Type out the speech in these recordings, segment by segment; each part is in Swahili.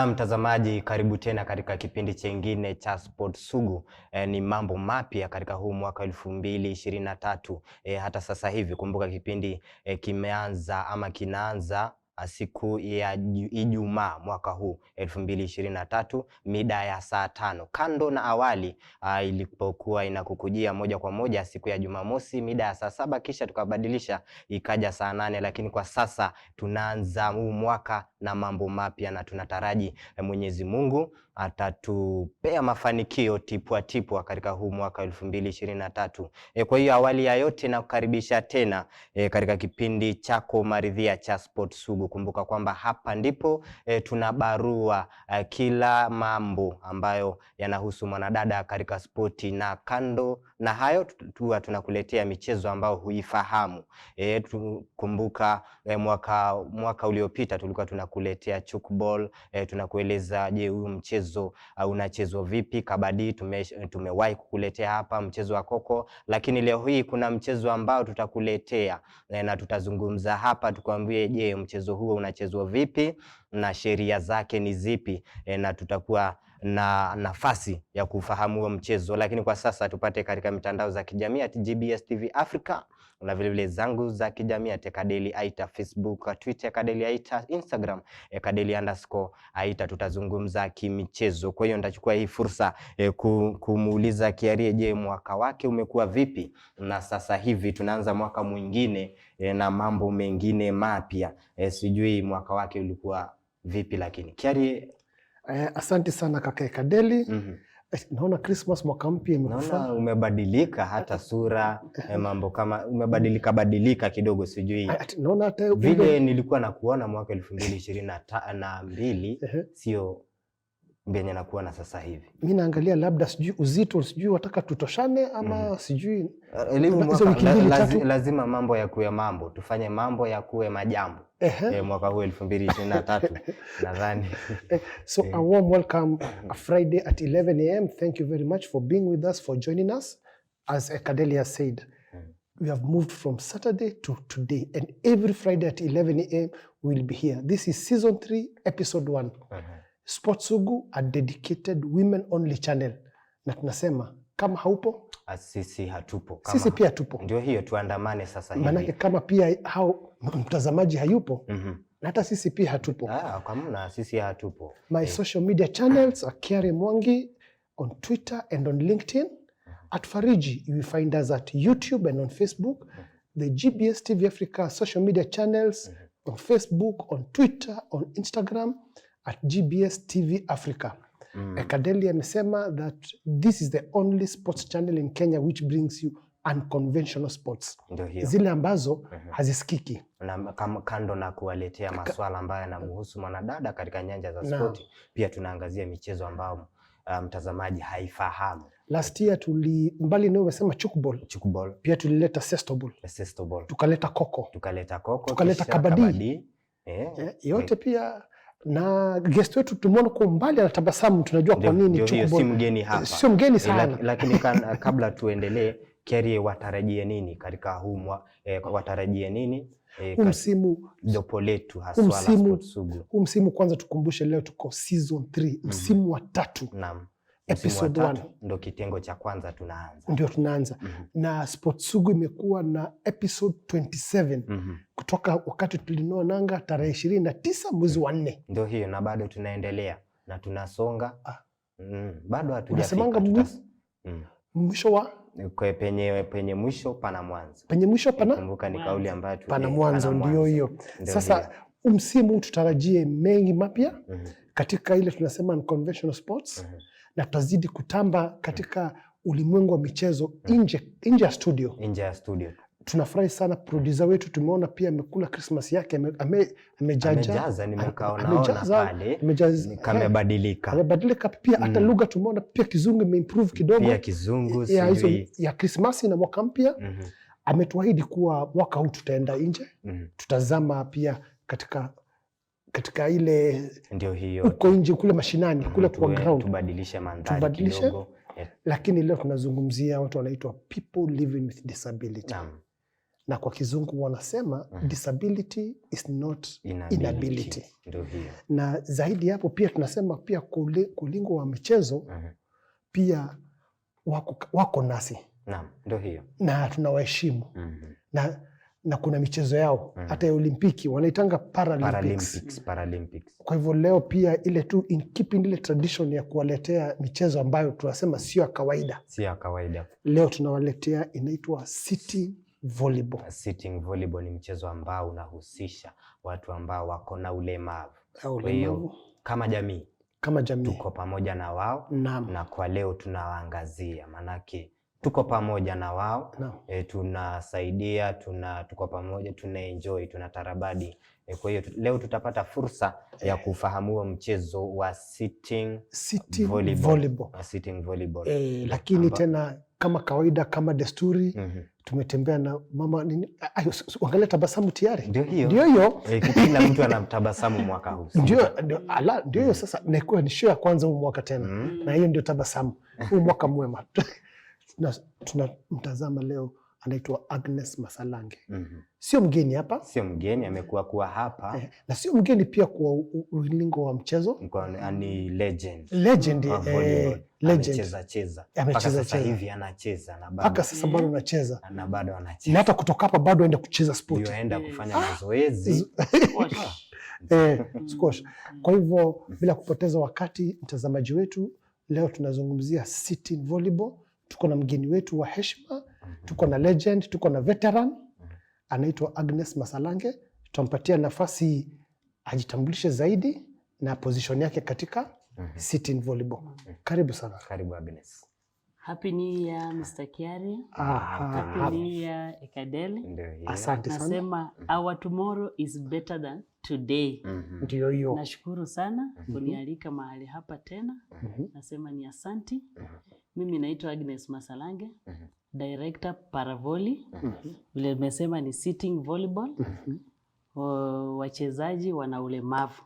Na mtazamaji, karibu tena katika kipindi chengine cha Sport Sugu. Ni mambo mapya katika huu mwaka 2023. Hata sasa hivi kumbuka kipindi kimeanza ama kinaanza siku ya Ijumaa mwaka huu 2023 mida ya saa 5. Kando na awali ilipokuwa inakukujia moja kwa moja siku ya Jumamosi mida ya saa 7, kisha tukabadilisha ikaja saa 8, lakini kwa sasa tunaanza huu mwaka na mambo mapya na tunataraji Mwenyezi Mungu atatupea mafanikio tipwa katika huu mwaka 2023. Kwa hiyo awali ya yote na kukaribisha tena katika kipindi chako maridhia cha Sport Sugu. Kumbuka kwamba hapa ndipo tunabarua kila mambo ambayo yanahusu mwanadada katika spoti, na kando na hayo tunakuletea michezo ambayo huifahamu. Kumbuka mwaka uliopita tulikuwa tunakuletea chukball, tunakueleza je, huyu mchezo unachezwa vipi. Kabadi tumewahi kukuletea hapa mchezo wa koko, lakini leo hii kuna mchezo ambao tutakuletea na tutazungumza hapa tukwambie je, mchezo huo unachezwa vipi na sheria zake ni zipi, na tutakuwa na nafasi ya kufahamu huo mchezo. Lakini kwa sasa tupate katika mitandao za kijamii @GBS TV Africa, na vile vile zangu za kijamii @Kadeli Aita, Facebook, Twitter Kadeli Aita, Instagram Kadeli_Aita. Tutazungumza kimichezo. Kwa hiyo nitachukua hii fursa kumuuliza Kiarie, je, mwaka wake umekuwa vipi? Na sasa hivi tunaanza mwaka mwingine na mambo mengine mapya. Sijui mwaka wake ulikuwa vipi, lakini Kiarie. Asante sana kaka Kadeli. Naona Christmas mwaka mpya imekufa. Naona umebadilika hata sura, mambo kama umebadilika kidogo, sijui. Naona hata vile nilikuwa nakuona mwaka 2022 sio mbenye nakuona sasa hivi. Mimi naangalia labda sijui uzito, sijui wataka tutoshane ama sijui lazima mambo ya kuwe mambo, tufanye mambo ya kuwe majambo. Mwaka huu 2023 nadhani. So a warm welcome a Friday at 11 a.m. Thank you very much for being with us, for joining us. As Kadeli has said, we have moved from Saturday to today, and every Friday at 11 a.m. we'll be here. This is season 3 episode 1. Sport Sugu, a dedicated women only channel. Na tunasema kama haupo sisi hatupo, kama sisi pia tupo. Ndio hiyo tuandamane sasa hivi. Manake kama pia mtazamaji hayupo, na hata sisi pia hatupo. Kama sisi hatupo. My social media channels are Kiarie Mwangi on Twitter and on LinkedIn. At Fariji, you will find us at YouTube and on Facebook. The GBS TV Africa social media channels on Facebook, on Twitter, on Instagram at GBS TV Africa. Kadeli amesema that this is the only sports channel in Kenya which brings you unconventional sports. Zile ambazo hazisikiki. Na kando na kuwaletea masuala ambayo yanamhusu mwanadada katika nyanja za spoti, pia tunaangazia michezo ambayo mtazamaji haifahamu. Last year mbali nao umesema chukball. Pia tulileta cestoball. Tukaleta koko. Tukaleta kabadi. Yote pia. Na guest wetu tumeona kwa mbali anatabasamu, tunajua kwa nini chukball. Si mgeni hapa. Sio mgeni sana. Lakini kabla tuendelee, Kiarie, watarajie nini katika watarajie nini msimu jopo letu haswa la Sport Sugu? Msimu kwanza tukumbushe, leo tuko season 3, msimu wa 3. Naam. Episode 1 ndo kitengo cha kwanza tunaanza. Na Sport Sugu imekuwa na episode 27 kutoka wakati tulinoa nanga tarehe 29 mwezi wa 4. Ndio hiyo, na bado tunaendelea na tunasonga. Bado hatujafika. Mwisho wa penye mwisho pana mwanzo. Penye mwisho pana? Kumbuka ni kauli ambayo pana mwanzo, ndio hiyo. Sasa msimu tutarajie mengi mapya katika ile tunasema unconventional sports. Na tutazidi kutamba katika ulimwengu wa michezo nje ya studio. Tunafurahi sana, producer wetu tumeona pia amekula Christmas yake, amejaza, nimekaona pale kamebadilika pia. Hata lugha tumeona pia Kizungu imeimprove kidogo, pia Kizungu ya Christmas na mwaka mpya. Ametuahidi kuwa mwaka huu tutaenda nje, tutazama pia katika ile ndio hiyo uko nje kule mashinani kule kwa ground, tubadilishe mandhari kidogo. Lakini leo tunazungumzia watu wanaitwa people living with disability. na kwa kizungu wanasema disability is not inability. Ndio hiyo. Na zaidi hapo pia tunasema pia kulingo wa michezo pia wako nasi. Naam, ndio hiyo. Na tunawaheshimu. Na kuna michezo yao hata ya Olimpiki wanaitanga Paralympics. Kwa hivyo leo pia ile tu in keeping ile tradition ya kuwaletea michezo ambayo tunasema sio ya kawaida. Sio ya kawaida. Leo tunawaletea inaitwa sitting volleyball. Sitting volleyball ni mchezo ambao unahusisha watu ambao wako na ulemavu. Kwa hiyo kama jamii tuko pamoja na wao. Na kwa leo tunawaangazia manake tuko pamoja na wao. Tunasaidia, tuko pamoja, tunaenjoy, tunatarabadi. Kwa hiyo leo tutapata fursa ya kufahamu mchezo wa sitting volleyball. Sitting volleyball. Lakini tena kama kawaida, kama desturi, tumetembea na mama nini. Angalia tabasamu tayari. Ndio hiyo. Kila mtu anatabasamu mwaka huu. Ndio hiyo sasa naikuwa ni show ya kwanza huu mwaka tena. Na hiyo ndio tabasamu. Huu mwaka mwema. Tunamtazama leo anaitwa Agnes Masalange. Sio mgeni hapa. Sio mgeni, amekuwa hapa. Na sio mgeni pia kwa ulingo wa mchezo. Ni legend. Legend. Amecheza. Mpaka sasa hivi anacheza na bado. Mpaka sasa bado anacheza. Na bado anacheza. Na hata kutoka hapa bado aenda kucheza sport. Ndio aenda kufanya mazoezi. Squash. Kwa hivyo bila kupoteza wakati mtazamaji wetu, leo tunazungumzia sitting volleyball. Tuko na mgeni wetu wa heshima, tuko na legend, tuko na veteran, anaitwa Agnes Masalange. Tutampatia nafasi ajitambulishe zaidi na position yake katika sitting volleyball. Karibu sana. Karibu Agnes. Happy New Year Mr. Kiari. Happy New Year Ekadeli. Asante sana. Nasema our tomorrow is better than today. Ndio hiyo. Nashukuru sana kunialika mahali hapa tena. Nasema ni asanti. Mimi naitwa Agnes Masalange, director Paravoli. Vile nimesema ni sitting volleyball. Wachezaji wana ulemavu.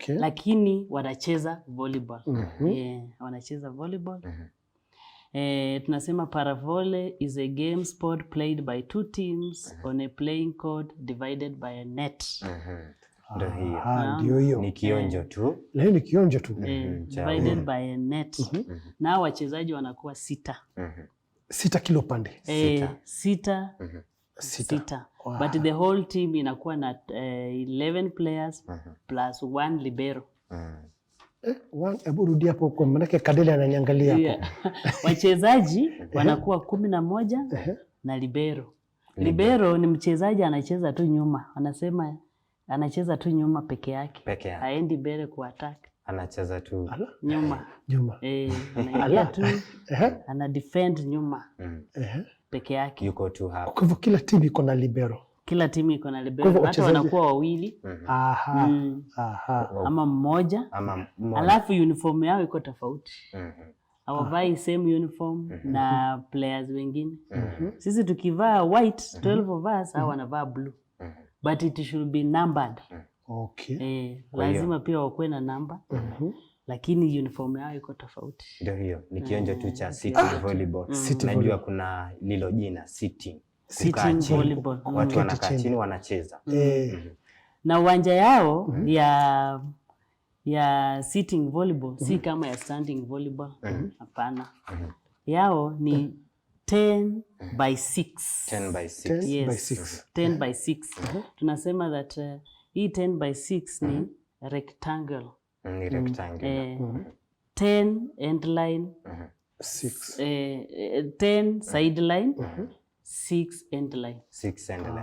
Lakini wanacheza volleyball. Wanacheza volleyball. Tunasema Paravolley is a game sport played by two teams on a playing court divided by a net. Ndio hiyo. Ni kionjo tu. Leo ni kionjo tu. Divided by a net. Na wachezaji wanakuwa 6. 6 kilo pande. 6. But the whole team inakuwa na 11 players plus 1 libero. Hebu rudi hapo kwa manake Kadele ananiangalia hapo. Wachezaji wanakuwa 11 na libero. Libero ni mchezaji anacheza tu nyuma. Wanasema anacheza tu nyuma peke yake. Haendi mbele kuattack. Anacheza tu nyuma. Anaingia tu. Ana defend nyuma. Peke yake. Yuko tu hapo. Kwa hivyo kila timu iko na libero. Kila timu iko na libero. Watu wanakuwa wawili. Ama mmoja. Alafu uniform yao iko tofauti. Hawavai same uniform na players wengine. Sisi tukivaa white, 12 of us, hao wanavaa blue. But it should be numbered. Lazima pia wakuwe na namba. Lakini uniform yao iko tofauti. Ndio hiyo. Ni kionjo tu cha sitting volleyball. Najua kuna lilo jina sitting. Sitting volleyball. Watu wanakaa chini wanacheza. Na uwanja yao ya sitting volleyball si kama ya standing volleyball. Hapana. Yao ni 10 by 6. 10 by 6. Yes. 10 by 6. Tunasema that hii 10 by 6 ni rectangle. Ni rectangle. 10 end line. 10 side line. 6 end line. 6 end line.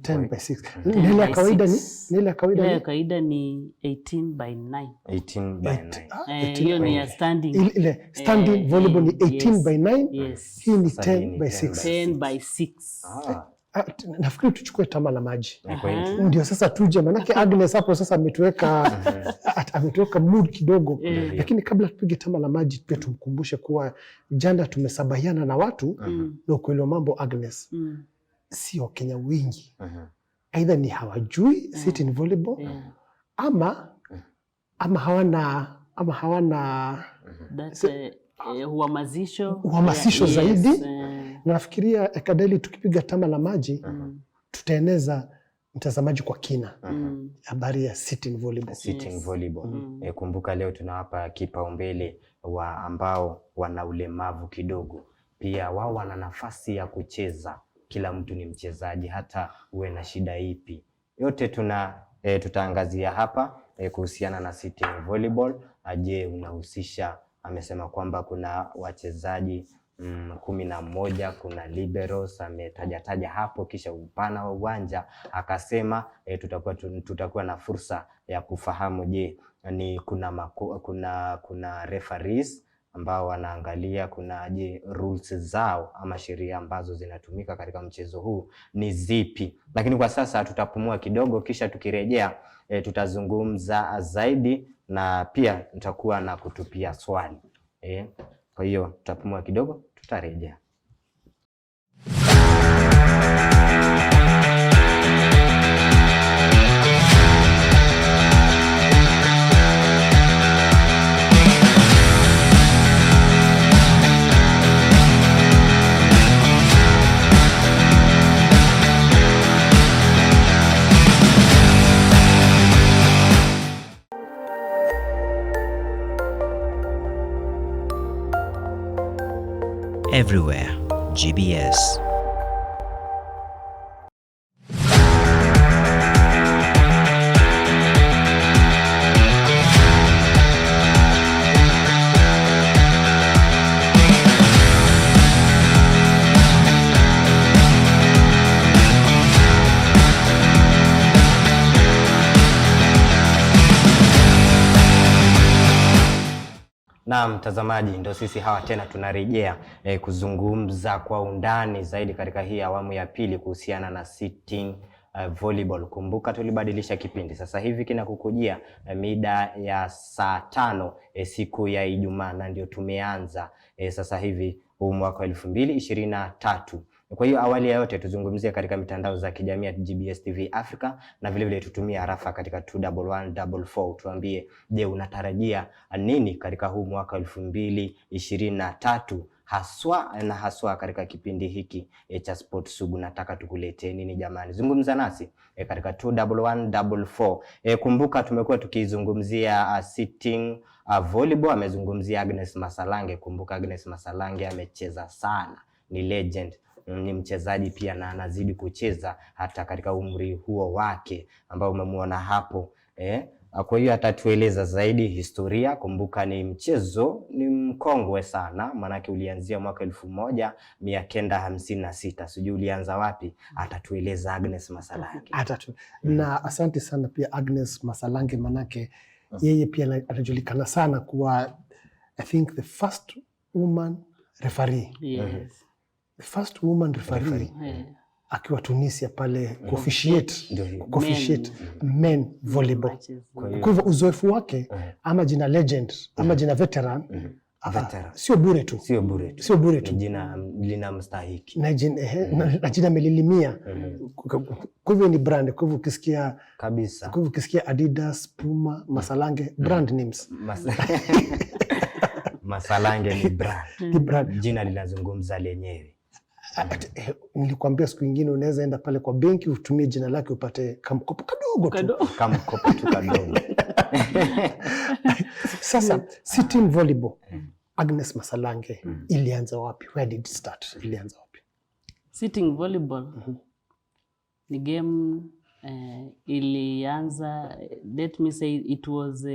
10 by 6. Nile kawaida ni? Nile kawaida ni 18 by 9. 18 by 9. Hiyo ni ya standing. Ile standing volleyball ni 18 by 9. Yes. Hii ni 10 by 6. 10 by 6. Nafikiri tuchukue tama la maji. Ndio sasa tuje, manake Agnes hapo sasa ametuweka mood kidogo. Lakini kabla tupige tama la maji pia tumkumbushe kuwa jana tumesabahiana na watu na ukweli wa mambo Agnes. Sio Kenya wengi. Aidha ni hawajui sitting volleyball ama hawana uhamasisho zaidi. Na nafikiria Ekadeli tukipiga tama la maji tutaeneza mtazamaji kwa kina habari ya sitting volleyball. Sitting volleyball. Kumbuka leo tunawapa kipaumbele wa ambao wana ulemavu kidogo. Pia wao wana nafasi ya kucheza. Kila mtu ni mchezaji, hata uwe na shida ipi. Yote tutaangazia hapa kuhusiana na sitting volleyball. Je, unahusisha, amesema kwamba kuna wachezaji 11, kuna liberos ametaja hapo, kisha upana wa uwanja akasema tutakuwa na fursa ya kufahamu je ni kuna referees ambao wanaangalia kuna je rules zao ama sheria ambazo zinatumika katika mchezo huu ni zipi. Lakini kwa sasa tutapumua kidogo, kisha tukirejea tutazungumza zaidi na pia tutakuwa na kutupia swali. Kwa hiyo tutapumua kidogo, tutarejea. Everywhere, GBS. Na mtazamaji, ndo sisi hawa tena tunarejea kuzungumza kwa undani zaidi katika hii awamu ya pili kuhusiana na sitting volleyball. Kumbuka tulibadilisha kipindi, sasa hivi kinakukujia mida ya saa 5 siku ya Ijumaa, na ndio tumeanza sasa hivi huu mwaka 2023. Kwa hiyo awali ya yote tuzungumzie katika mitandao za kijamii ya GBS TV Africa, na vile vile tutumie harafa katika 21144. Tuambie, je, unatarajia nini katika huu mwaka 2023 haswa katika kipindi hiki cha Sport Sugu? Nataka tukuletee nini jamani? Zungumza nasi katika 21144. Kumbuka tumekuwa tukizungumzia sitting volleyball, amezungumzia Agnes Masalange. Kumbuka Agnes Masalange amecheza sana, ni legend, ni mchezaji pia na anazidi kucheza hata katika umri huo wake ambao umemuona hapo. Kwa hiyo atatueleza zaidi historia. Kumbuka ni mchezo ni mkongwe sana, manake ulianzia mwaka 1956. Sijui ulianza wapi, atatueleza Agnes Masalange. Na asante sana pia Agnes Masalange, manake yeye pia anajulikana sana kuwa I think the first woman referee. Yes. The first woman referee akiwa Tunisia pale kuofficiate men volleyball. Kwa hivyo uzoefu wake ama jina legend ama jina veteran sio bure tu, jina lina mstahiki na jina melilimia. Kwa hivyo ni brand. Kwa hivyo ukisikia kabisa, kwa hivyo ukisikia Adidas, Puma, Masalange, brand names. Masalange ni brand. Jina linazungumza lenyewe. Nilikwambia siku nyingine unaweza enda pale kwa benki utumie jina lake upate kamkopo kadogo tu. Kamkopo tu kadogo. Sasa sitting volleyball, Agnes Masalange, ilianza wapi? Where did it start? Ilianza wapi? Sitting volleyball ni game ilianza, let me say it was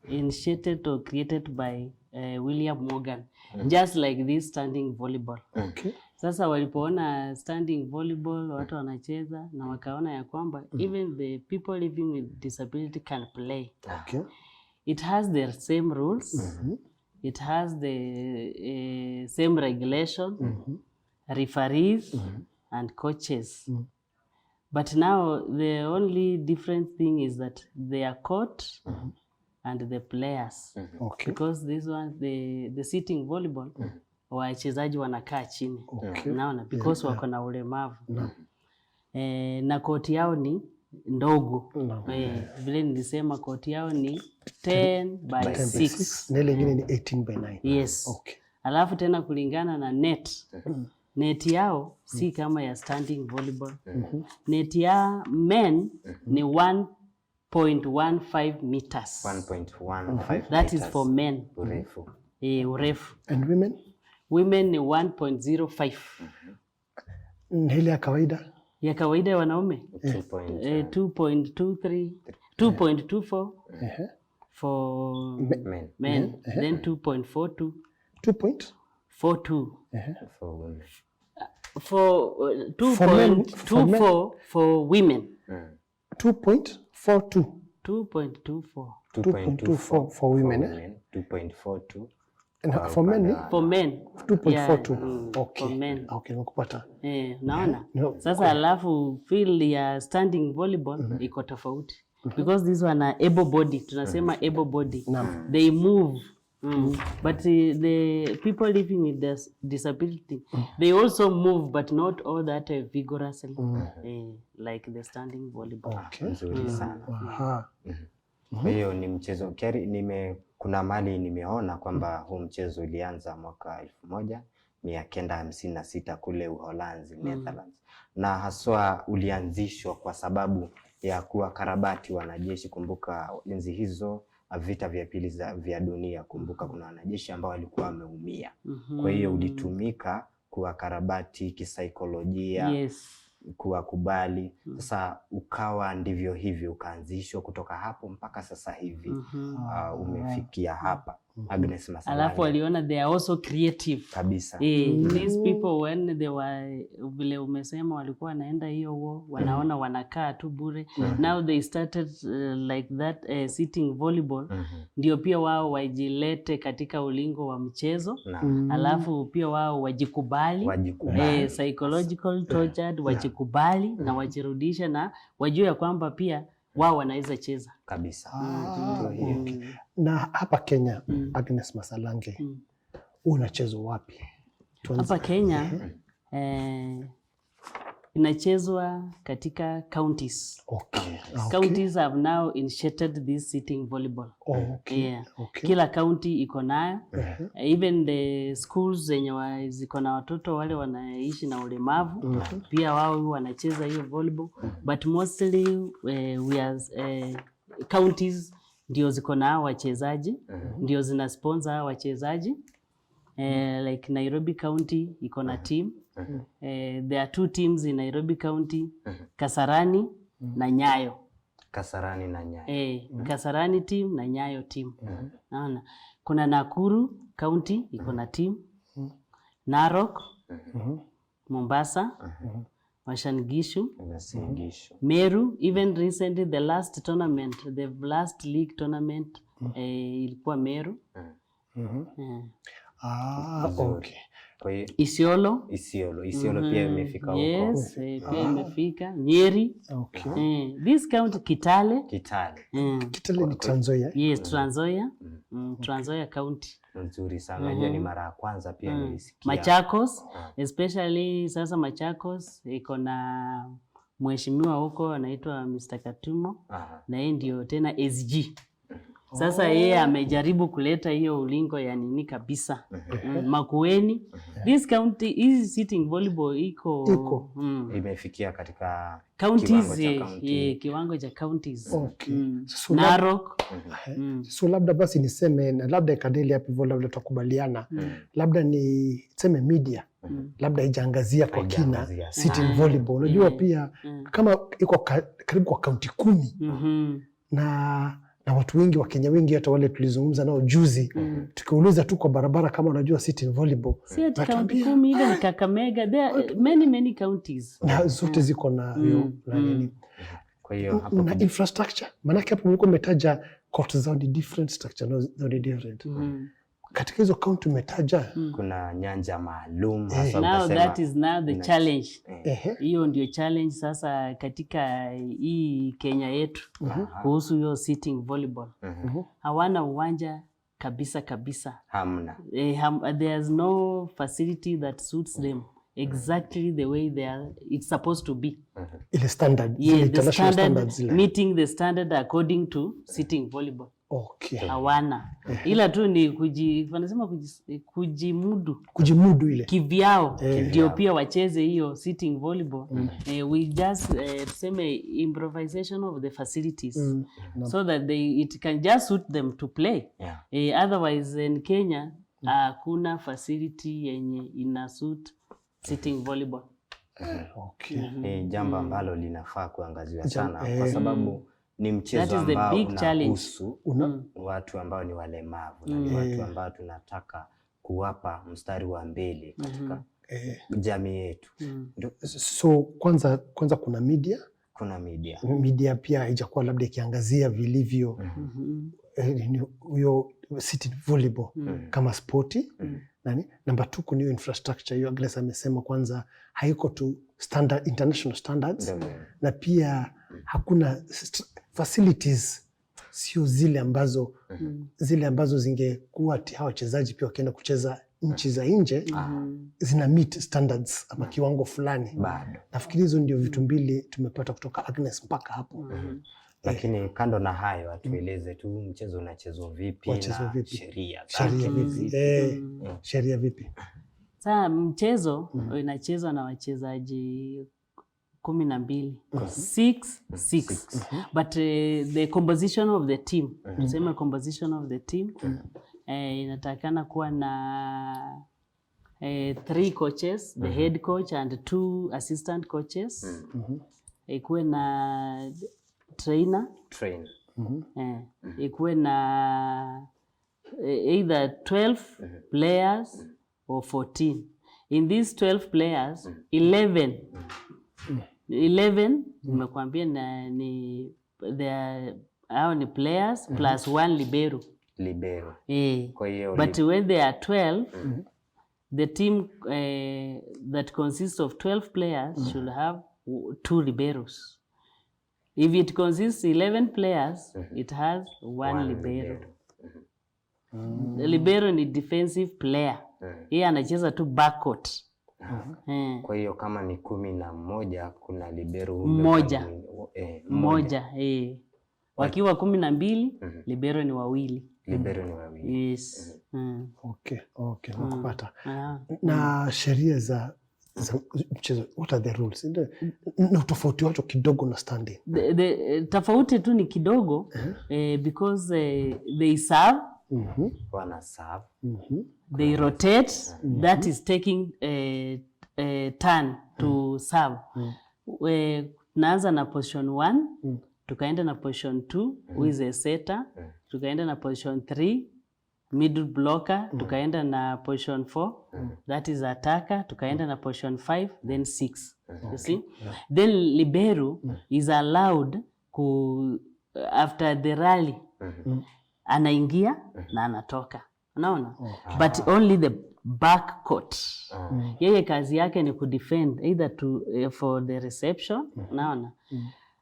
initiated or created by William Morgan, just like this standing volleyball. Okay. Sasa walipoona standing volleyball watu wanacheza na wakaona ya kwamba even the people living with disability can play. Okay. It has the same rules. It has the same regulation, referees and coaches. But now the only different thing is that they are court and the players. Okay. Because this one, the sitting volleyball, wachezaji wanakaa chini. Okay. Naona because wako na ulemavu. Na koti yao ni ndogo. Vile nilisema koti yao ni 10 by 6. Na ile nyingine ni 18 by 9. Yes. Okay. Alafu tena kulingana na net Neti yao si kama ya standing volleyball. Neti ya men ni 1.15 meters. 1.15 That is for men. urefu. Urefu. And women? Women ni 1.05. Ile ya kawaida? Ya kawaida ya wanaume 2.23, 2.24 for men. Then 2.42. 2.42 For women. For 2.24 for women. 2.42. 2.24. 2.24 for women. 2.42 And for men? For men. 2.42. Okay. For men. Okay, nakupata. Naona. No, Sasa alafu field ya standing volleyball iko tofauti. Because these one are able body. Tunasema able body. They move. But the people living with disability, they also move, but not all that vigorously, like the standing volleyball. Okay. Nzuri sana. Kwa hiyo ni mchezo kuna mali nimeona kwamba huu mchezo ulianza mwaka 1956 kule Uholanzi, Netherlands. Na haswa ulianzishwa kwa sababu ya kuwakarabati wanajeshi. Kumbuka enzi hizo vita vya pili vya dunia, kumbuka kuna wanajeshi ambao walikuwa wameumia. Kwa hiyo ulitumika kuwakarabati kisaikolojia, kuwakubali. Sasa ukawa ndivyo hivyo ukaanzishwa, kutoka hapo mpaka sasa hivi umefikia hapa. Agnes Masalanga. Alafu waliona they are also creative. Kabisa. These people when they were, vile umesema walikuwa wanaenda hiyo wanaona wanakaa tu bure. Now they started like that sitting volleyball. Ndio pia wao wajilete katika ulingo wa mchezo. Alafu pia wao wajikubali. Psychological tortured, wajikubali na wajirudisha na wajue ya kwamba pia wao wanaweza cheza. Kabisa. Okay. Na hapa Kenya, Agnes Masalange, unachezwa wapi? Hapa Kenya inachezwa katika counties. Okay. Counties have now initiated this sitting volleyball. Okay. Kila county iko nayo. Even the schools zenye ziko na watoto wale wanaishi na ulemavu, pia wao wanacheza hiyo volleyball. But mostly we are counties ndio ziko na wachezaji, ndio zina sponsor wachezaji. Like Nairobi County iko na team. There are 2 teams in Nairobi County, Kasarani na Nyayo. Kasarani na Nyayo. Kasarani team na Nyayo team. Naona. Kuna Nakuru County iko na team. Narok, Mombasa, Uasin Gishu, Meru. Even recently the last tournament, the last league tournament ilikuwa Meru. Okay. Isiolo pia imefika huko. Yes, pia imefika. Nyeri. Okay. This county Kitale. Kitale ni Trans Nzoia. Yes, Trans Nzoia. Trans Nzoia County. Nzuri sana. Najua ni mara ya kwanza pia nilisikia. Machakos, especially sasa Machakos iko na mheshimiwa huko anaitwa Mr. Katumo. Na yeye ndio tena SG. Sasa yeye amejaribu kuleta hiyo ulingo ya nini kabisa. Makueni. This county is sitting volleyball iko imefikia katika counties, kiwango cha counties. So Narok. So labda basi niseme, labda Kadeli hapo hivyo, labda tukubaliana, labda niseme media labda ijaangazia kwa kina sitting volleyball. Unajua pia kama iko karibu kwa kaunti 10 na watu wengi wa Kenya wengi hata wale tulizungumza nao juzi, tukiuliza tu kwa barabara kama unajua sitting volleyball. Si ati kaunti 10 ile Kakamega, there are many counties. Na zote ziko na hiyo na nini. Kwa hiyo hapo na infrastructure, maana hapo mliko umetaja court zao ni different structure, no different. Katika hizo county umetaja kuna nyanja maalum. Now that is now the challenge. Hiyo ndio challenge sasa katika hii Kenya yetu kuhusu hiyo sitting volleyball. Hawana uwanja kabisa. Hamna. There's no facility that suits them exactly the way it's supposed to be. Ile standard, the standard, meeting the standard according to sitting volleyball. Okay. Hawana. Ila tu ni wanasema kujimudu ile kivyao ndio pia wacheze hiyo sitting volleyball. We just tuseme improvisation of the facilities so that it can just suit them to play. Otherwise in Kenya kuna facility yenye ina suit sitting volleyball. Ni jambo ambalo linafaa kuangaziwa sana kwa sababu ni mchezo ambao unahusu watu ambao ni walemavu na ni watu ambao tunataka kuwapa mstari wa mbele katika jamii yetu. So kwanza kuna media. Kuna media pia haijakuwa labda ikiangazia vilivyo huyo sitting volleyball kama sporti. Number 2 kuna hiyo infrastructure, hiyo Agnes amesema kwanza haiko tu standard, international standards na pia hakuna facilities, sio zile ambazo zingekuwa hao wachezaji pia wakienda kucheza nchi za nje zina meet standards ama kiwango fulani. Nafikiri hizo ndio vitu mbili tumepata kutoka Agnes mpaka hapo. Lakini kando na hayo atueleze tu mchezo unachezwa vipi na sheria vipi? Sasa mchezo inachezwa na wachezaji 12 6 but the composition of the team tuseme composition of the team inatakana kuwa na 3 coaches, the head coach and 2 assistant coaches. Ikuwe na trainer. Ikuwe na either 12 players or 14. In these 12 players 11 nimekuambia hao ni players plus 1 libero. Kwa hiyo but when they are 12 the team that consists of 12 players should have 2 liberos. If it consists 11 players it has 1 libero. The libero ni defensive player. Yeye anacheza tu backcourt. Kwa hiyo kama ni 11 kuna libero mmoja. Wakiwa 12 libero ni wawili. Yes. Okay, nakupata. Na sheria za mchezo, what are the rules? Na tofauti wacho kidogo na standing. The tofauti tu ni kidogo because they serve. Wana serve. They rotate. That is taking turn to serve. Tunaanza na position 1, tukaenda na position 2 who is a setter, tukaenda na position 3 middle blocker, tukaenda na position 4 that is attacker, tukaenda na position 5 then 6. You see? Then libero is allowed after the rally anaingia na anatoka. Unaona? But only the back court. Yeye kazi yake ni kudefend either for the reception. Unaona?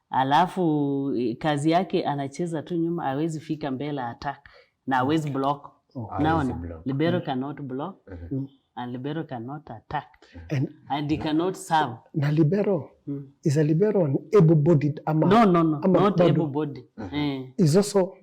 Alafu kazi yake anacheza tu nyuma, hawezi fika mbele attack na hawezi block. Unaona? Libero cannot block and libero cannot attack and he cannot serve. Na libero is a libero an able-bodied ama no not able-bodied. Is also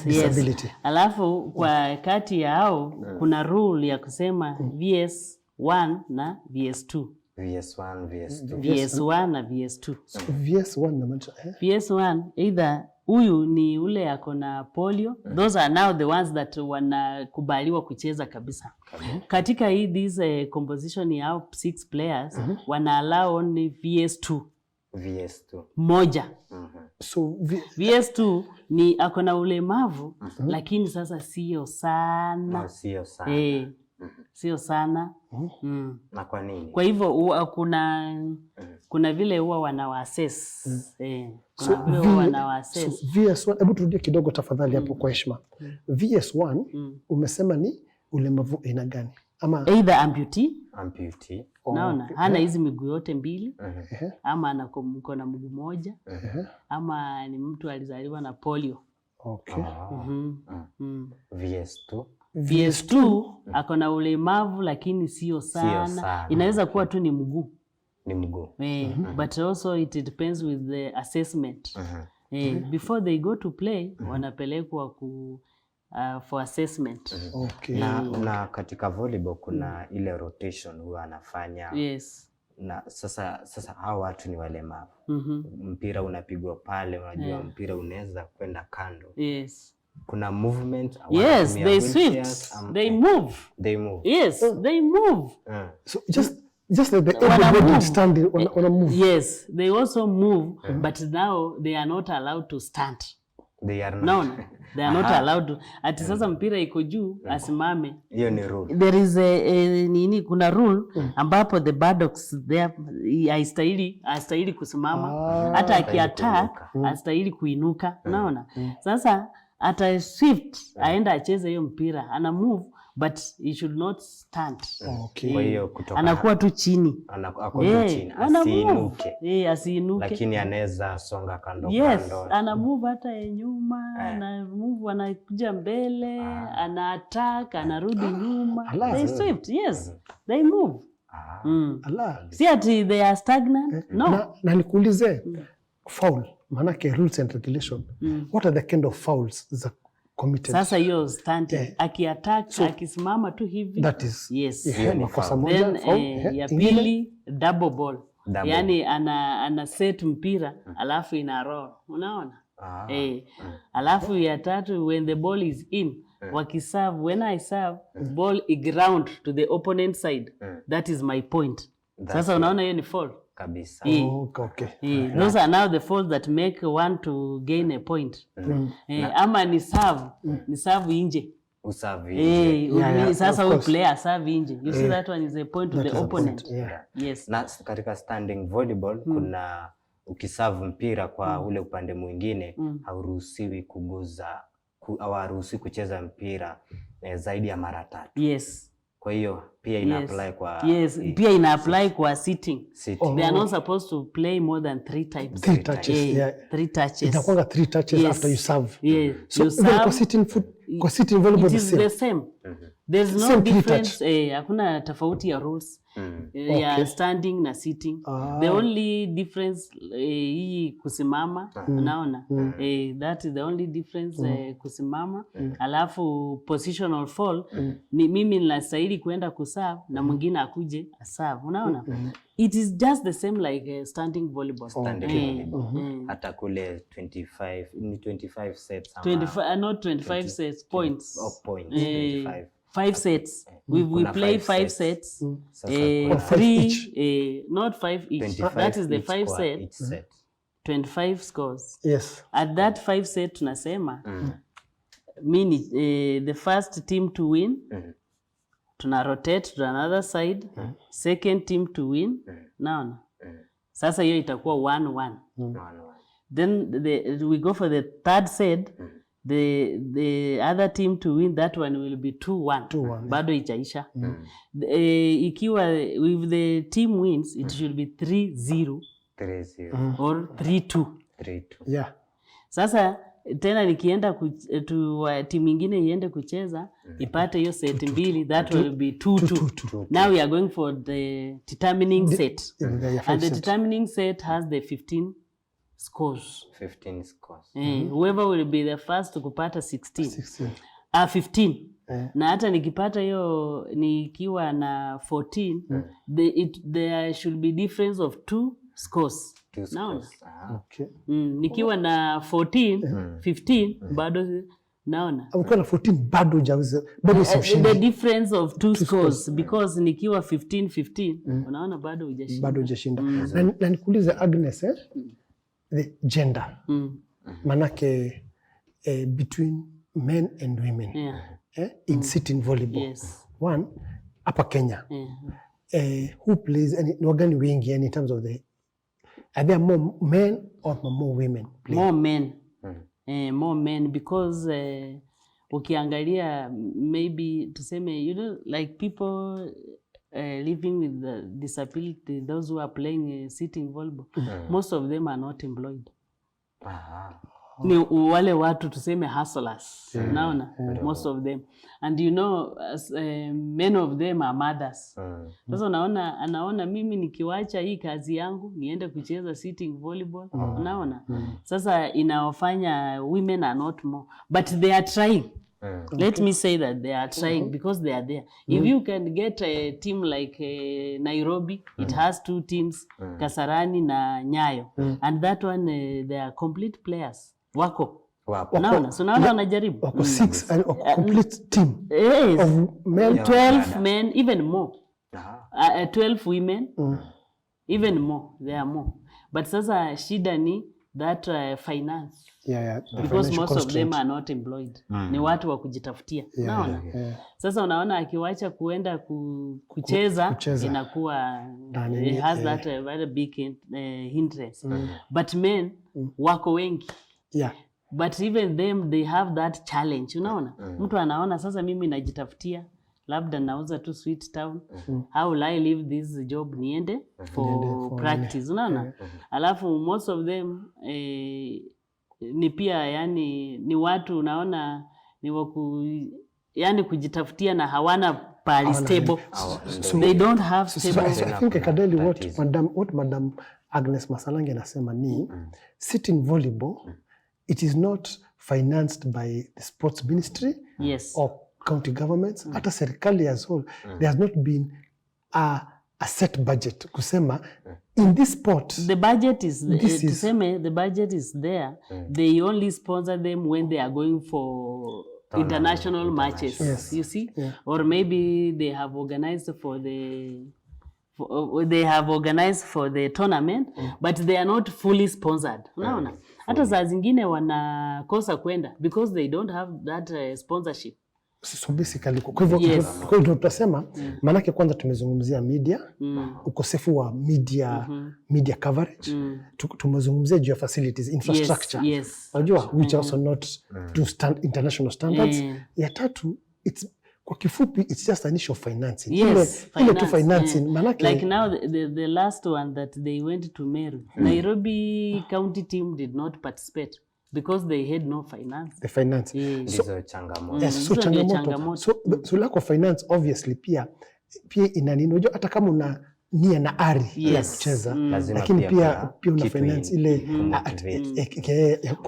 disability. Alafu kwa kati ya hao kuna rule ya kusema VS1 na VS2. VS1 na VS2. VS1 na maana VS1 either huyu ni ule ako na polio. Those are now the ones that wanakubaliwa kucheza kabisa. Katika hii this composition ya 6 players wana allow only VS2. Moja. So VS2 ni ako na ulemavu lakini sasa sio sana. Sio sana. Na kwa nini? Kwa hivyo kuna vile huwa wanawassess. Kuna vile huwa wanawassess. So VS1, hebu turudie kidogo tafadhali hapo kwa heshima. VS1 umesema ni ulemavu aina gani? Ama either amputee. Naona hana hizi miguu yote mbili. Ama ana na mguu moja. Ama ni mtu alizaliwa na polio. Okay. VS2 ako na ulemavu lakini sio sana. Inaweza kuwa tu ni mguu. Ni mguu. But also it depends with the assessment. Before they go to play, wanapelekwa for assessment. Okay. Na katika volleyball kuna ile rotation huwa anafanya. Yes. Na sasa hawa watu ni walemavu. Mpira unapigwa pale, unajua mpira unaweza kwenda kando. Yes. Kuna movement. Yes, they swift. They move. They move. Yes, they move. So just like the able-bodied standing on a move. Yes, they also move, but now they are not allowed to stand. They are not. No, they are not allowed to. Ati sasa mpira iko juu, asimame. Hiyo ni rule. There is kuna rule ambapo the buttocks there hastahili kusimama. Hata akiattack hastahili kuinuka. Unaona? Sasa ata swift aenda acheze hiyo mpira, ana move but he should not stand. Okay. Kwa hiyo kutoka anakuwa tu chini. Anakuwa tu chini, asiinuke. Asiinuke. Lakini anaweza songa kando Yes, kando. ana move hata nyuma, ana move, anakuja mbele, ana attack, anarudi nyuma. They swift, yes. They move. Si ati they are stagnant. No. Na nikuulize foul, manake rules and regulation. What are the kind of fouls that committed? Sasa hiyo standing, aki-attack, akisimama tu hivi. That is. Yes. Makosa moja, foul. Ya pili, double ball. Yani ana set mpira, alafu ina roll. Unaona? Alafu ya tatu, when the ball is in, wakiserve, when I serve, ball ground to the opponent side. That is my point. Sasa unaona hiyo ni foul. Kabisa. Okay. Those are now the faults that make one to gain a point. Ama ni serve nje. Usavi. Sasa huyu player serve nje. You see that one is a point to the opponent. Yes. Na katika standing volleyball kuna ukiserve mpira kwa ule upande mwingine hauruhusiwi kuguza au haruhusiwi kucheza mpira zaidi ya mara 3. Yes. Kwa hiyo pia ina apply kwa pia ina apply kwa sitting. They are not supposed to play more than 3 times. 3 touches. 3 touches. Inakuwa 3 touches after you serve. So you serve, kwa sitting volleyball it is the same. There's no Same difference. Hakuna tofauti ya rules. Ya standing na sitting. The only difference hii kusimama, unaona? That is the only difference, kusimama. Alafu positional fall ni mimi ninastahili kwenda kuserve na mwingine akuje aserve, unaona? It is just the same like standing volleyball. Hata kule 25 sets ama 25, not 25 sets, points. Points 25. 5 sets. We play 5 sets. 3 not 5 each. That is the 5 set. Each set. 25 scores. Yes. At that 5 set tunasema meaning the first team to win tuna rotate to another side, second team to win. Naona. Sasa hiyo itakuwa 1-1. Then we go for the third set. The other team to win, that one will be 2-1. Bado ijaisha. Ikiwa if the team wins, it should be 3-0 or 3-2. Yeah. Sasa tena nikienda timu nyingine iende kucheza ipate hiyo set mbili, that will be 2-2. Now we are going for the determining set. And the determining set has the 15 scores. 15 scores. Whoever will be the first kupata 16. 15. Na hata nikipata hiyo nikiwa na 14, there should be difference of 2 scores. Naona? Okay. Nikiwa na 14, 15 bado naona. Ukiwa na 14 bado the difference of 2 scores because nikiwa 15, unaona bado hujashinda. Na nikuulize Agnes, the gender. Manake between men and women. In sitting volleyball. Yes. One, hapa Kenya. Who plays ni wagani wengi in terms of are there more men or more women playing? More men. More men because ukiangalia maybe tuseme like people living with the disability, those who are playing sitting volleyball, most of them are not employed. Ni wale watu tuseme hustlers. Unaona? Most of them. And you know, many of them are mothers. Sasa anaona mimi nikiwacha hii kazi yangu niende kucheza sitting volleyball. Unaona? Sasa inawafanya women are not more, but they are trying. Let me say that they are trying because they are there. If you can get a team like Nairobi, it has 2 teams, Kasarani na Nyayo, and that one they are complete players. Wako. Naona, so naona wanajaribu. Wako 6 and a complete team. Yes. Of men, 12 men, even more. 12 women, even more. There are more. But sasa shida ni that finance. Because most of them are not employed. Ni watu wa kujitafutia. Unaona? Sasa unaona akiwacha kuenda kucheza inakuwa he has that very big interest. But men wako wengi. But even them they have that challenge. Unaona? Mtu anaona sasa mimi najitafutia, labda nauza tu Sweet Town. How will I leave this job niende for practice? Unaona? Alafu most of them ni pia yani ni watu unaona ni yani kujitafutia na hawana pali stable. They don't have stable. So I think Kadeli what Madam Agnes Masalange anasema ni sitting volleyball, it is not financed by the sports ministry or county governments. Hata serikali as whole, there has not been a set budget kusema in this sport the budget is the budget is there. They only sponsor them when they are going for international matches. You see, or maybe they have organized for the tournament, but they are not fully sponsored. Unaona? Hata saa zingine wanakosa kwenda because they don't have that sponsorship. So basically kwa hivyo tutasema maanake kwanza tumezungumzia media, ukosefu wa media coverage, tumezungumzia juu ya facilities, infrastructure, unajua which also not to international standards. Ya tatu, kwa kifupi it's just an issue of financing. Ile tu financing maanake like now the last one that they went to Meru, Nairobi county team did not participate because they had no finance. The finance. So changamoto. So lack of finance obviously pia inanini, unajua hata kama una nia na ari ya kucheza, lakini pia una finance ile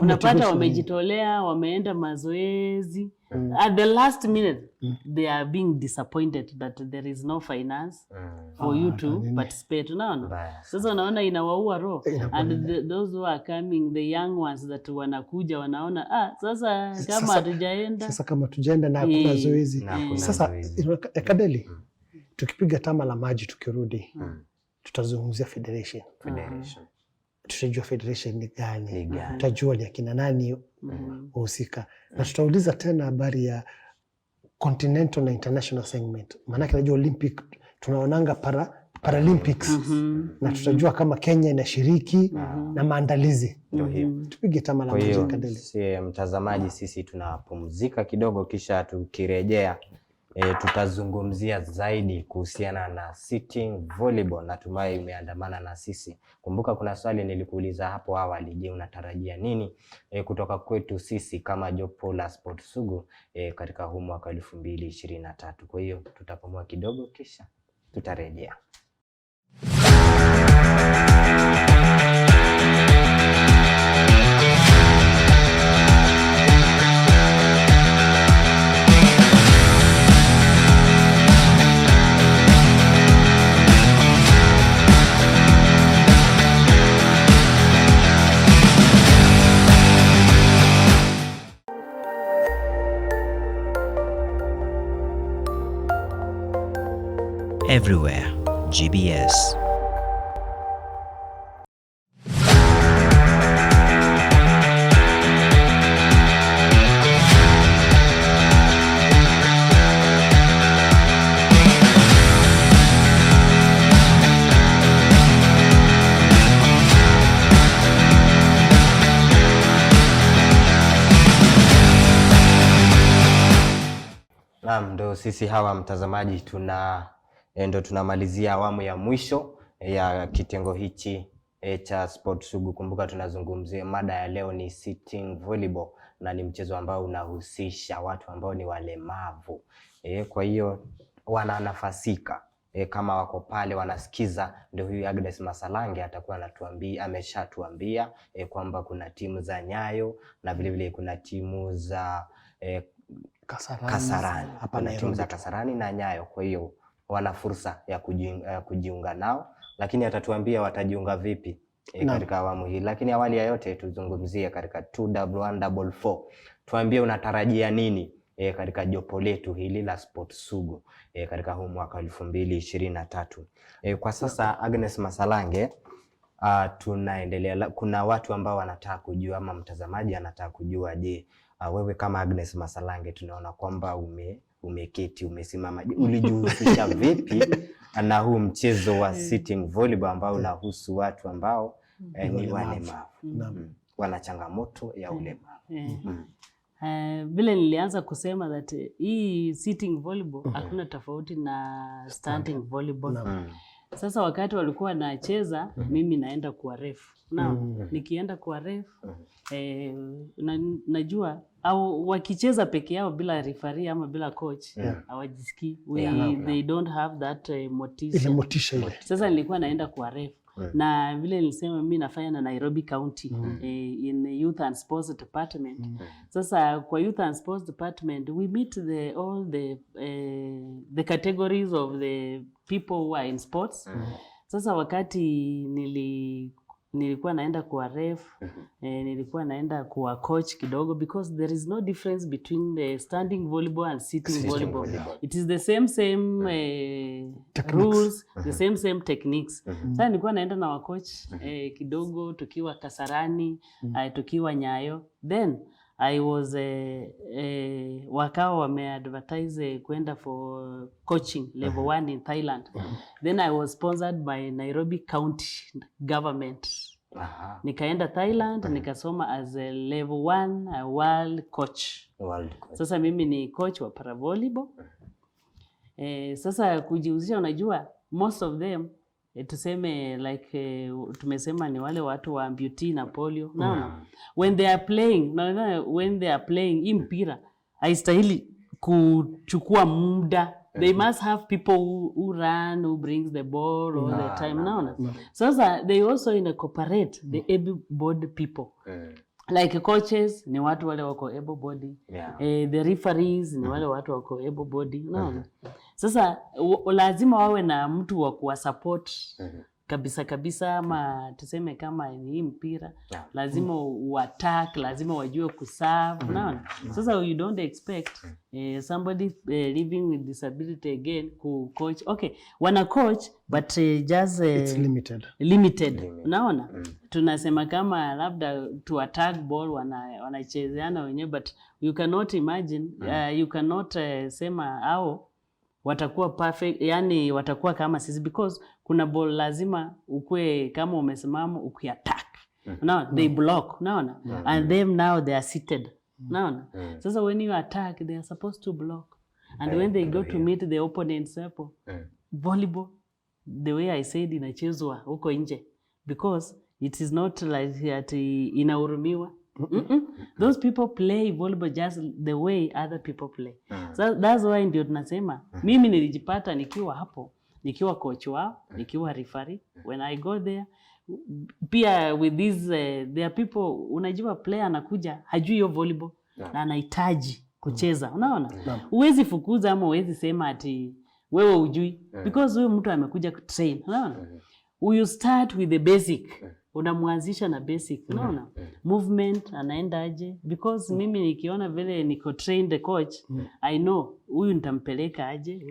unapata wamejitolea, wameenda mazoezi. At the last minute they are being disappointed that there is no finance for you to participate. Unaona? Sasa unaona inawaua roho. And those who are coming, the young ones that wanakuja wanaona sasa kama hatujaenda na hakuna zoezi. Sasa Kadeli, tukipiga tama la maji tukirudi, tutazungumzia federation. Tutajua federation ni gani, tutajua ni akina nani wahusika, na tutauliza tena habari ya continental na international segment. Maanake najua Olympic tunaonanga Paralympics, na tutajua kama Kenya inashiriki na maandalizi. Tupige tama la maji Kadeli. Mtazamaji, sisi tunapumzika kidogo, kisha tukirejea tutazungumzia zaidi kuhusiana na sitting volleyball. Natumai umeandamana na sisi. Kumbuka kuna swali nilikuuliza hapo awali, je, unatarajia nini kutoka kwetu sisi kama jopo la Sport Sugu katika huu mwaka 2023. Kwa hiyo tutapumua kidogo kisha tutarejea. Everywhere, GBS. Naam, ndo sisi hawa mtazamaji ndo tunamalizia awamu ya mwisho ya kitengo hichi cha Sport Sugu. Kumbuka tunazungumzia mada ya leo ni sitting volleyball, na ni mchezo ambao unahusisha watu ambao ni walemavu. Kwa hiyo wananafasika kama wako pale wanasikiza, ndio huyu Agnes Masalange atakuwa anatuambia, ameshatuambia kwamba kuna timu za Nyayo na vile vile kuna timu za Kasarani. Hapa na timu za Kasarani na Nyayo, kwa hiyo wana fursa ya kujiunga nao, lakini atatuambia watajiunga vipi katika awamu hii. Lakini awali ya yote tuzungumzie katika 21144. Tuambie unatarajia nini katika jopo letu hili la Sport Sugu katika huu mwaka 2023. Kwa sasa Agnes Masalange, tunaendelea, kuna watu ambao wanataka kujua ama mtazamaji anataka kujua, je, wewe kama Agnes Masalange tunaona kwamba umeketi umesimama, ulijihusisha vipi na huu mchezo wa sitting volleyball ambao unahusu watu ambao ni walemavu, wana changamoto ya ulemavu? Vile nilianza kusema that hii sitting volleyball hakuna tofauti na standing volleyball. Sasa wakati walikuwa nacheza, mimi naenda kuwa ref. Nikienda kuwa ref, najua au wakicheza peke yao bila referee ama bila coach, hawajisikii. They don't have that motisha ile. Sasa nilikuwa naenda kuwa ref. Na vile nilisema mimi nafanya na Nairobi County in Youth and Sports Department. Sasa kwa Youth and Sports Department we meet all the categories of the people who are in sports. Sasa wakati nilikuwa naenda kuwa ref, nilikuwa naenda kuwa coach kidogo, because there is no difference between the standing volleyball and sitting volleyball. It is the same rules, the same techniques. Sasa nilikuwa naenda na wa coach kidogo, tukiwa Kasarani, tukiwa Nyayo. Then I was wakawa wameadvertise kwenda for coaching level 1 in Thailand. Then I was sponsored by Nairobi County government. Nikaenda Thailand, nikasoma as a level 1 world coach. Sasa mimi ni coach wa para volleyball. Sasa kujihusisha, unajua most of them tuseme like tumesema ni wale watu wa amputee na polio. When they are playing hii mpira haistahili kuchukua muda. They must have people who run, who brings the ball all the time. Sasa they also incorporate the able-bodied people. Like coaches ni watu wale wako able body. The referees ni wale watu wako able body. Sasa lazima wawe na mtu wa kuwa support kabisa, ama tuseme kama hii mpira lazima uattack, lazima wajue kuserve. Sasa you don't expect somebody living with disability again ku coach. Okay, wana coach but just it's limited. Unaona? Tunasema kama labda to attack ball wanachezeana wenyewe, but you cannot imagine, you cannot sema au watakuwa perfect, yani watakuwa kama sisi, because kuna ball lazima ukue kama umesimama ukiattack. They block, and them now they are seated. Sasa when you attack, they are supposed to block. And when they go to meet the opponent circle, volleyball, the way I said, inachezwa huko nje, because it is not like that inahurumiwa. Those people play volleyball just the way other people play. So that's why ndio tunasema mimi nilijipata nikiwa hapo, nikiwa coach wao, nikiwa referee. When I go there, pia with these there are people, unajua player anakuja hajui hiyo volleyball na anahitaji kucheza. Unaona? Huwezi fukuza ama huwezi sema ati wewe hujui, because huyo mtu amekuja kutrain. Unaona? You start with the basic. Unamwanzisha na basic. Unaona? Movement anaenda aje, because mimi nikiona vile niko train the coach, I know huyu nitampeleka aje,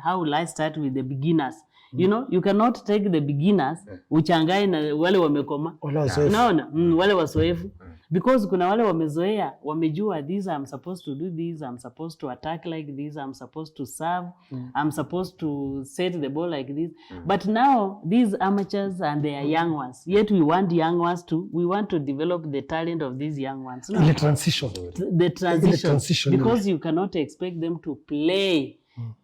how will I start with the beginners. You know, you cannot take the beginners uchangae na wale wamekoma. Unaona? Wale wazoefu, because kuna wale wamezoea, wamejua these I'm supposed to do this, I'm supposed to attack like this, I'm supposed to serve, I'm supposed to set the ball like this. But now these amateurs and they are young ones, yet we want young ones we want to develop the talent of these young ones. The transition, because you cannot expect them to play.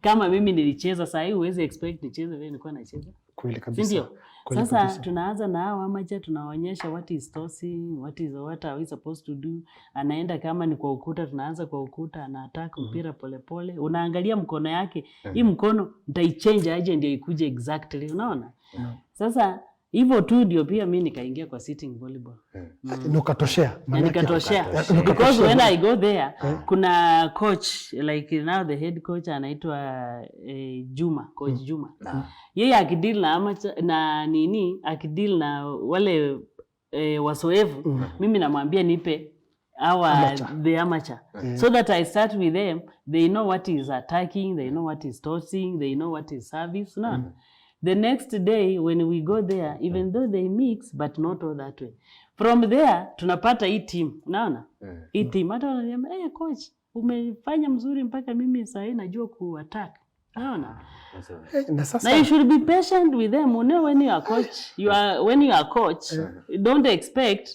Kama mimi nilicheza, sasa huwezi expect nicheze vile nilikuwa nacheza. Kweli kabisa. Ndio. Kweli Sasa kabisa. tunaanza na hao amateur, tunaonyesha what is tossing, what are we supposed to do. Anaenda kama ni kwa ukuta, tunaanza kwa ukuta, ana attack mpira polepole. Unaangalia mkono yake, hii mkono nitaichange aje ndio ikuje exactly, unaona? Sasa hivyo tu ndio pia mimi nikaingia kwa sitting volleyball. Nikatoshea. Nikatoshea. Because when I go there, kuna coach, like now the head coach anaitwa Juma, coach Juma. Yeye akideal na amateur na akideal na wale wasoevu, mimi namwambia nipe the amateur. So that I start with them, they know what is attacking, they know what is tossing, they know what is service, no? The next day when we go there, even though they mix, but not all that way. From there, tunapata hii team, unaona? Hii team, hata wananiambia, coach, umefanya mzuri mpaka mimi sasa najua ku-attack. Unaona? Now you should be patient with them. You know, when you are coach, when you are coach, don't expect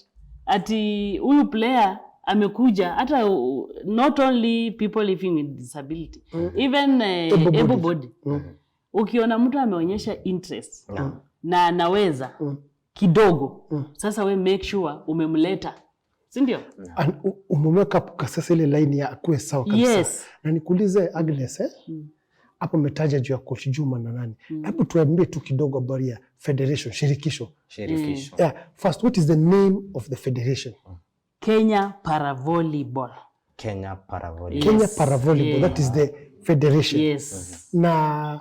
ati huyu player amekuja, hata not only people living with disability, even able-bodied. Ukiona mtu ameonyesha interest na anaweza kidogo, sasa we make sure umemleta, si ndio? Umemweka kwa sasa ile line ya akue sawa kabisa. Yes. Na nikuulize Agnes, hapo umetaja juu ya coach Juma na nani. Hebu tuambie tu kidogo habari ya federation, shirikisho. Yeah, first, what is the name of the federation? Kenya Para-Volleyball. Kenya Para-Volleyball. Kenya Para-Volleyball, that is the federation. Yes. Na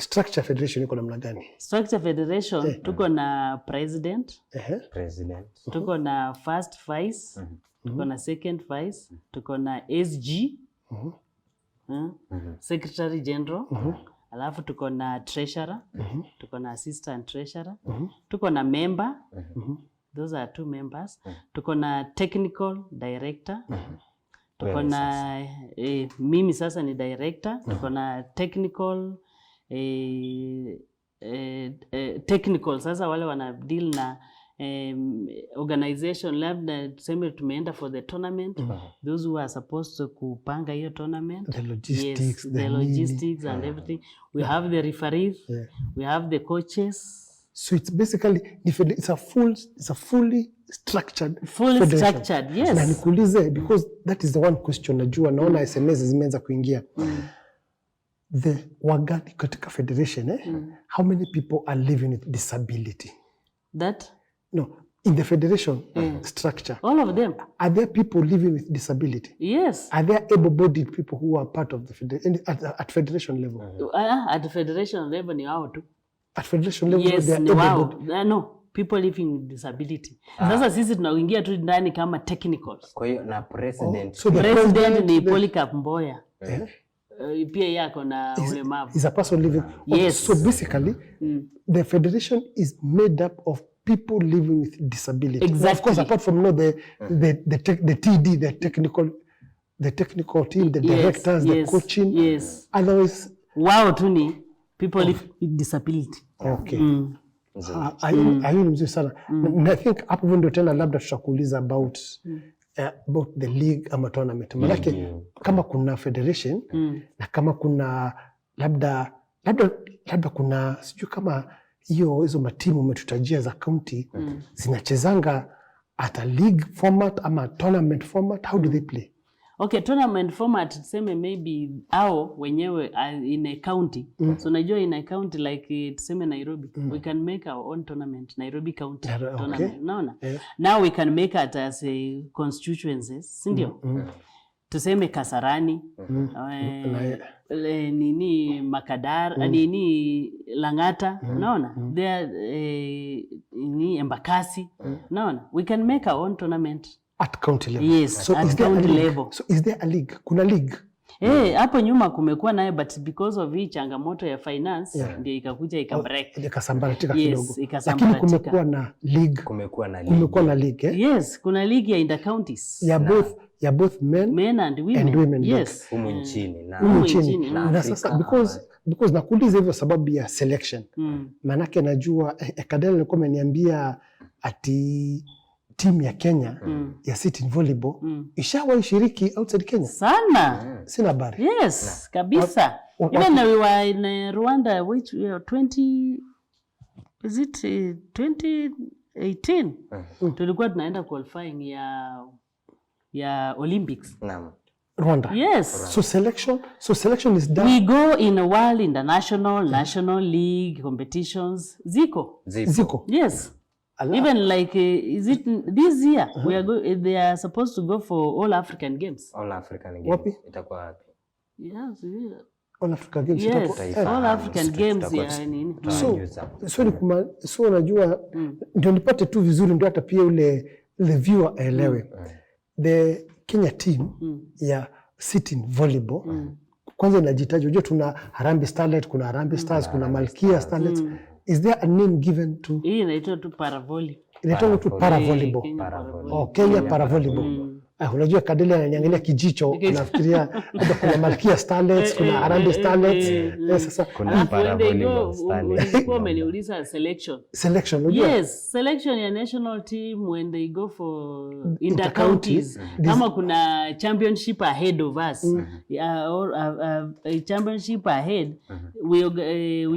structure federation iko namna gani? Structure federation, tuko na president, tuko na first vice, tuko na second vice, tuko na SG, secretary general, alafu tuko na treasurer, tuko na assistant treasurer, tuko na member, those are 2 members, tuko na technical director, tuko na mimi sasa ni director, tuko na technical technical, sasa wale wana deal na organization, labda tuseme tumeenda for the tournament, those who are supposed to kupanga hiyo tournament, the logistics, yes, the logistics and everything. We have the referees, we have the coaches. So it's basically it's a fully structured Structured, yes. Na nikuulize, because that is the one question najua, naona SMS zimeanza kuingia. The wagani katika federation, how many people are living with disability? That? No, in the federation structure. All of them. Are there people living with disability? Yes. Are there able-bodied people who are part of the federation at federation level? At the federation level ni hao tu. At federation level, yes, they are able-bodied. No, people living with disability. Sasa sisi tunaingia tu ndani kama technicals. Kwa hiyo na president. So the president ni Polycarp Mboya. Pia yako na ulemavu. Is a person living. Yes. So basically, the federation is made up of people living with disability. Exactly. Of course, apart from the TD, the technical team, the directors, the coaching. Yes. Otherwise, wao tu ni people with disability. Okay. Ayu ni mzuri sana. I think hapo ndio tena labda tutakuuliza about the league ama tournament. Malaki kama kuna federation na kama kuna labda kuna sijui kama hizo matimu umetutajia za county zinachezanga at a league format ama tournament format. How do they play? Okay, tournament format tuseme maybe au wenyewe in a county. So najua in a county like tuseme Nairobi, we can make our own tournament, Nairobi County tournament. Naona? Now we can make it as a constituencies, sindio? Tuseme Kasarani, nini Makadara, nini Langata, naona? There nini Embakasi, naona? We can make our own tournament. At county level. Yes, so at county level. So is there a league? Kuna league? Hapo nyuma kumekuwa naye, but because of hii changamoto ya finance ndio ikakuja ikabreak. Ikasambaratika kidogo. Yes, ikasambaratika. Lakini kumekuwa na league. Kumekuwa na league. Yes, kuna league ya inter counties. Ya both men and women. Yes. Humu nchini na sasa because nakuuliza hivyo sababu ya selection. Manake najua Kadel alikuwa ameniambia ati team ya Kenya ya sitting volleyball ishawahi shiriki outside Kenya sana. Sina habari. Yes, kabisa. Even we were in Rwanda which 20 is it 2018 tulikuwa tunaenda qualifying ya Olympics. Naam. Rwanda. Yes. So selection is done. We go in a world international, national league competitions. Ziko. Yes. Even like is it this year they are supposed to go for all African games. All African games. Wapi? Itakuwa wapi? Yes. All African games. Yes. All African games ya nini? So unajua ndio nipate tu vizuri ndio hata pia ule viewer aelewe. The Kenya team ya sitting volleyball kwanza inajitaja, unajua tuna Harambee Starlet, kuna Harambee Stars, kuna Malkia Starlets. Is there a name given to? Hii inaitwa tu paravolleyball. Inaitwa tu paravolleyball. Kenya paravolleyball. Unajua Kadeli ananiangalia kijicho, anafikiria kuna Malkia Starlets, kuna Harambee Starlets. Sasa kuna paravolleyball Starlets. Ulikuwa umeniuliza selection. Unajua? Yes, selection ya national team when they go for intercounties. Kama kuna championship ahead of us, or a championship ahead, we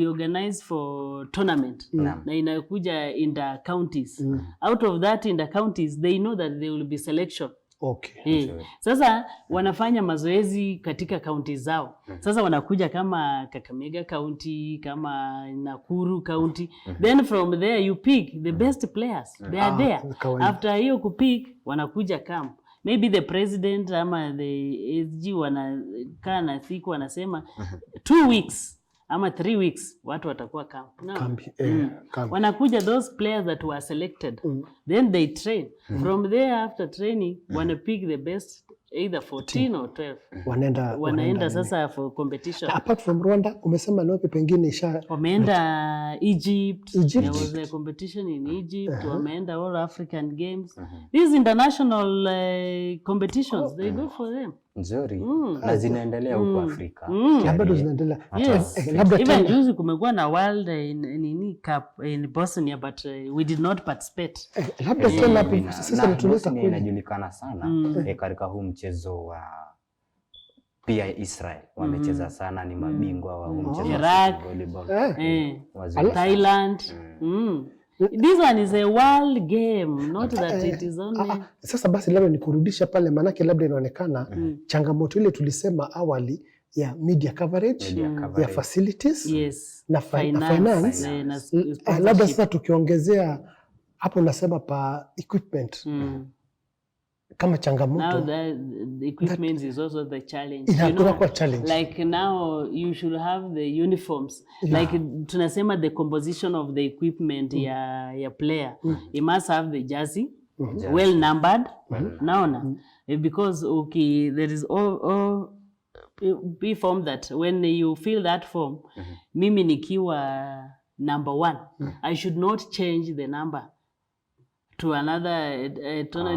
organize for tournament. Na inakuja intercounties. Out of that intercounties, they know that there will be selection. Okay. Sasa wanafanya mazoezi katika kaunti zao. Sasa wanakuja kama Kakamega County, kama Nakuru County. Then from there you pick the best players. They are there. After hiyo kupick wanakuja camp. Maybe the president ama the SG wanakaa na siku wanasema 2 weeks ama 3 weeks watu watakuwa camp. Camp. Wanakuja those players that were selected. Then they train. From there after training wana pick the best either 14 or 12. Wanaenda sasa for competition. Apart from Rwanda umesema ni wapi pengine wameenda Egypt. There was a competition in Egypt. Wameenda all African games. These international competitions they go for them. Nzuri. Na zinaendelea huko Afrika. Bado zinaendelea. Yes. Even juzi kumekuwa na World in Cup in Bosnia but we did not participate. Labda tena sasa tunaleta kwa inajulikana sana katika huu mchezo wa pia Israel wamecheza sana, ni mabingwa wa huu mchezo wa volleyball. Thailand. This one is a world game, not that it is only. Sasa basi labda nikurudisha pale, manake labda inaonekana changamoto ile tulisema awali ya media coverage, ya facilities, na finance. Labda sasa tukiongezea hapo nasema pa equipment. Kama changamoto. Now the equipment is also the challenge. Challenge. Like now you should have the uniforms. Like tunasema the composition of the equipment ya player. You must have the jersey, well numbered. Naona. Because there is all be form that when you fill that form, mimi nikiwa number 1, I should not change the number to another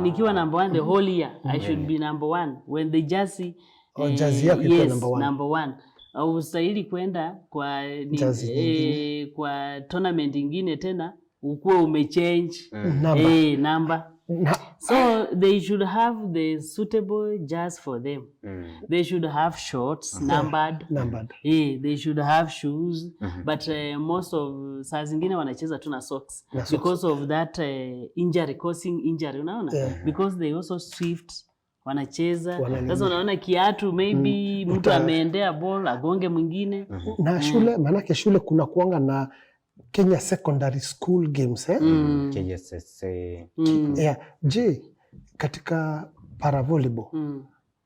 nikiwa number 1 the whole year. I should be number 1 when the jersey yako iko number 1 au ustahili kwenda kwa kwa tournament nyingine tena ukuwa umechange number. So they should have the suitable jersey for them. They should have shorts numbered. They should have shoes. But most of saa zingine wanacheza tu na socks because of that injury, causing injury, unaona? Because they also swift wanacheza. Sasa unaona kiatu maybe mtu ameendea ball agonge mwingine. Na shule, manake shule kuna kuanga na Kenya Secondary School Games, KSSA. Je, katika para volleyball,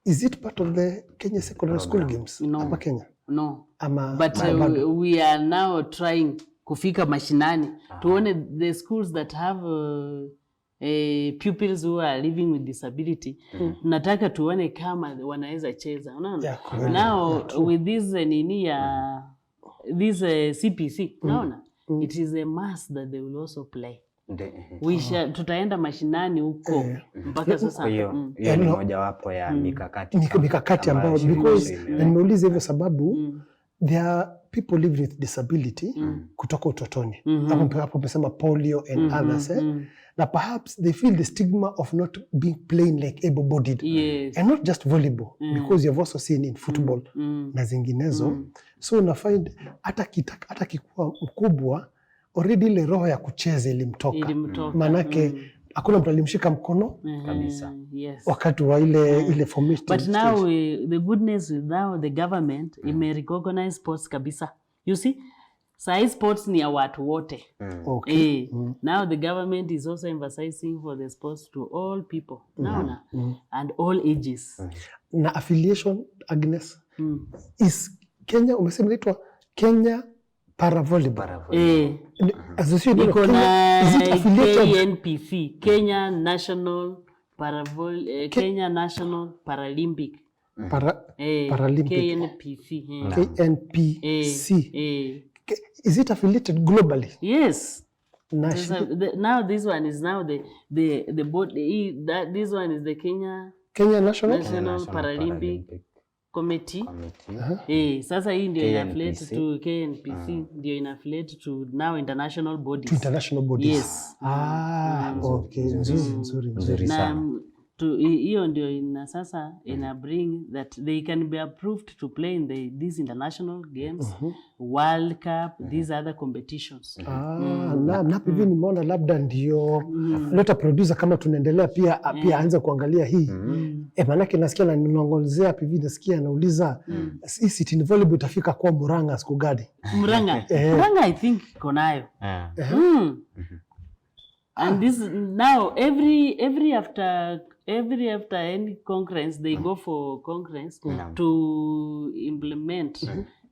is it part of the Kenya Secondary School Games? No. Kenya? No. But we are now trying kufika mashinani. Tuone the schools that have pupils who are living with disability. Nataka tuone kama wanaweza cheza. Unaona? Now with this this CPC, unaona? It is a must that they will also play. Tutaenda mashinani huko mpaka sasa. Hiyo ni moja wapo ya mikakati ambayo because nimeuliza hivyo sababu there are people living with disability kutoka utotoni. Hapo umesema polio and others. Na perhaps they feel the stigma of not being playing like able-bodied. And not just volleyball, because you've also seen in football na zinginezo. So una find hata kikuwa mkubwa already ile roho ya kucheza ilimtoka. Manake hakuna mtu alimshika mkono kabisa. Yes. Wakati wa ile formative. But now the goodness is now the government recognize sports kabisa. You see? Sai sports ni ya watu wote. Okay. Now the government is also emphasizing for the sports to all people. Naona? And all ages. Na affiliation, Agnes, is Kenya, umesema inaitwa Kenya Para Volleyball. Association Niko na Kenya, is it affiliated? KNPC, Kenya National Kenya National Paralympic. Paralympic. KNPC. KNPC. Is it affiliated globally? Yes. Now this one is now the board. This one is the Kenya National Paralympic Committee. Sasa hii ndio inaffiliate to KNPC, ndio inaffiliate to now international bodies. To international bodies. Yes. Okay. Nzuri sana. Hiyo ndio ina sasa ina bring that they can be approved to play in these international games, World Cup, these other competitions. Na hivi nimeona labda ndio leta producer kama tunaendelea pia aanze kuangalia hii. Maanake nasikia na ninaongozea hivi nasikia anauliza hii sitting volleyball itafika kwa Murang'a siku gani? Murang'a I think konayo. And this now every after any conference they go for conference to implement